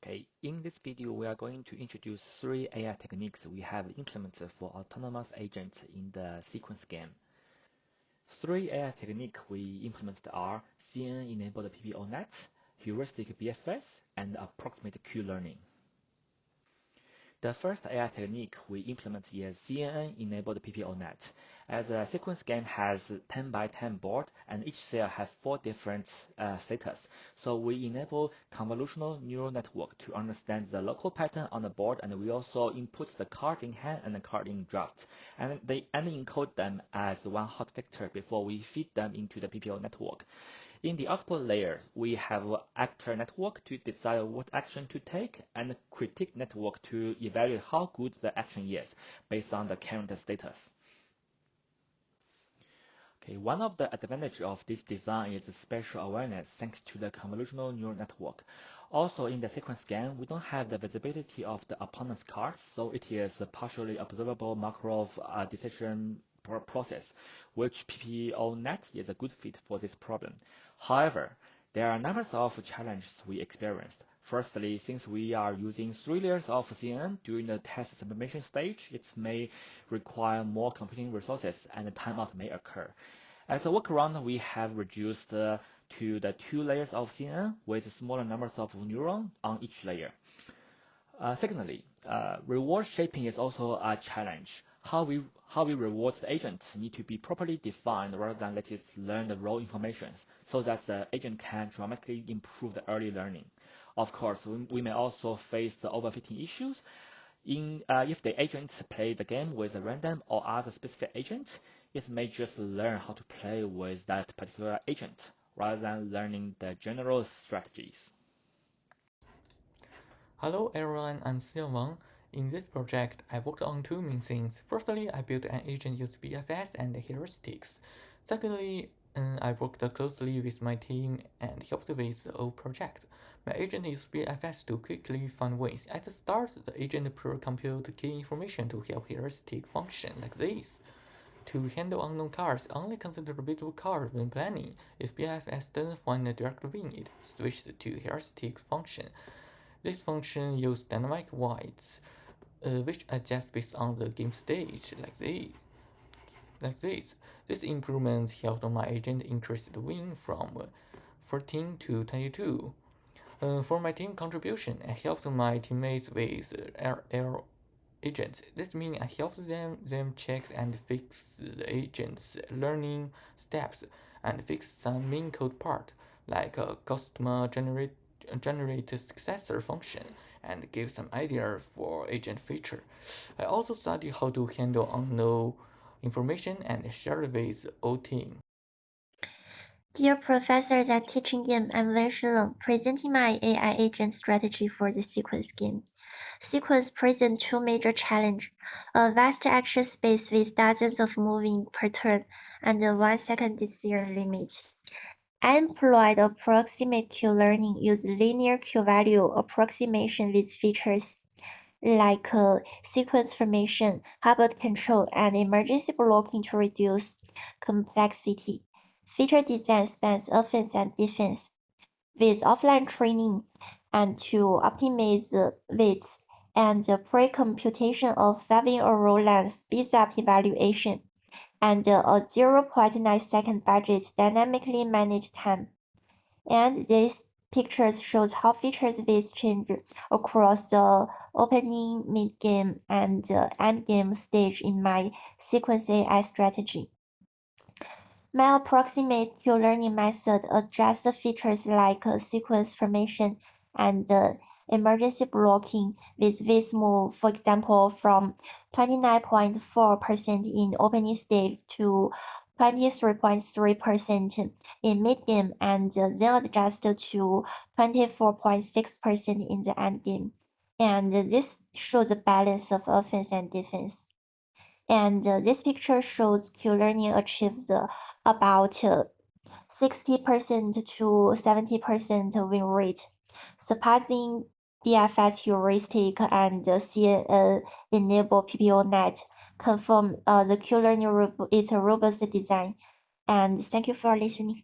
Okay, in this video, we are going to introduce 3 AI techniques we have implemented for autonomous agents in the sequence game. 3 AI techniques we implemented are CNN-enabled PPONet, heuristic BFS, and approximate Q-learning. The first AI technique we implement is CNN-enabled PPONet. As a sequence game has 10 by 10 board and each cell has 4 different status, so we enable convolutional neural network to understand the local pattern on the board, and we also input the card in hand and the card in draft, and encode them as one hot vector before we feed them into the PPO network. In the output layer, we have actor network to decide what action to take and critique network to evaluate how good the action is based on the current status. Okay, one of the advantages of this design is spatial awareness thanks to the convolutional neural network. Also, in the sequence game, we don't have the visibility of the opponent's cards, so it is a partially observable Markov decision process, which PPONet is a good fit for this problem. However, there are numbers of challenges we experienced. Firstly, since we are using 3 layers of CNN during the test submission stage, it may require more computing resources and timeout may occur. As a workaround, we have reduced to the 2 layers of CNN with smaller numbers of neurons on each layer. Secondly, reward shaping is also a challenge. How we reward the agent need to be properly defined rather than let it learn the raw information so that the agent can dramatically improve the early learning. Of course, we may also face the overfitting issues. If the agent play the game with a random or other specific agent, it may just learn how to play with that particular agent rather than learning the general strategies. Hello everyone, I'm Xian Wang. In this project, I worked on 2 main things. Firstly, I built an agent using BFS and heuristics. Secondly, I worked closely with my team and helped with the whole project. My agent used BFS to quickly find ways. At the start, the agent pre-compute key information to help heuristic function like this. To handle unknown cards, only consider visual card when planning. If BFS doesn't find a direct win, it switches to heuristic function. This function uses dynamic weights, which adjust based on the game stage, like this. This improvement helped my agent increase the win from 14 to 22. For my team contribution, I helped my teammates with error agents. This means I helped them check and fix the agent's learning steps and fix some main code part, like a customer generate successor function and give some idea for agent feature. I also study how to handle unknown information and share it with the whole team. Dear professors at Teaching Game, I'm Wen Shilong, presenting my AI agent strategy for the sequence game. Sequence presents 2 major challenges: a vast action space with dozens of moving per turn, and a 1-second decision limit. I employed approximate Q-learning, use linear Q-value approximation with features like sequence formation, Hubbard control, and emergency blocking to reduce complexity. Feature design spans offense and defense, with offline training and to optimize weights and pre-computation of Fabin or row length speeds up evaluation, and a 0.9 second budget dynamically managed time. And this pictures shows how features weights change across the opening, mid-game, and end-game stage in my sequence AI strategy. My approximate Q-learning method adjusts features like sequence formation and emergency blocking with this move, for example, from 29.4% in opening stage to 23.3% in mid-game, and then adjust to 24.6% in the end-game. And this shows a balance of offense and defense. And this picture shows Q-learning achieves about 60% to 70% win rate, surpassing BFS heuristic and CNN-enabled PPONet. Confirm the Q-learning is a robust design. And thank you for listening.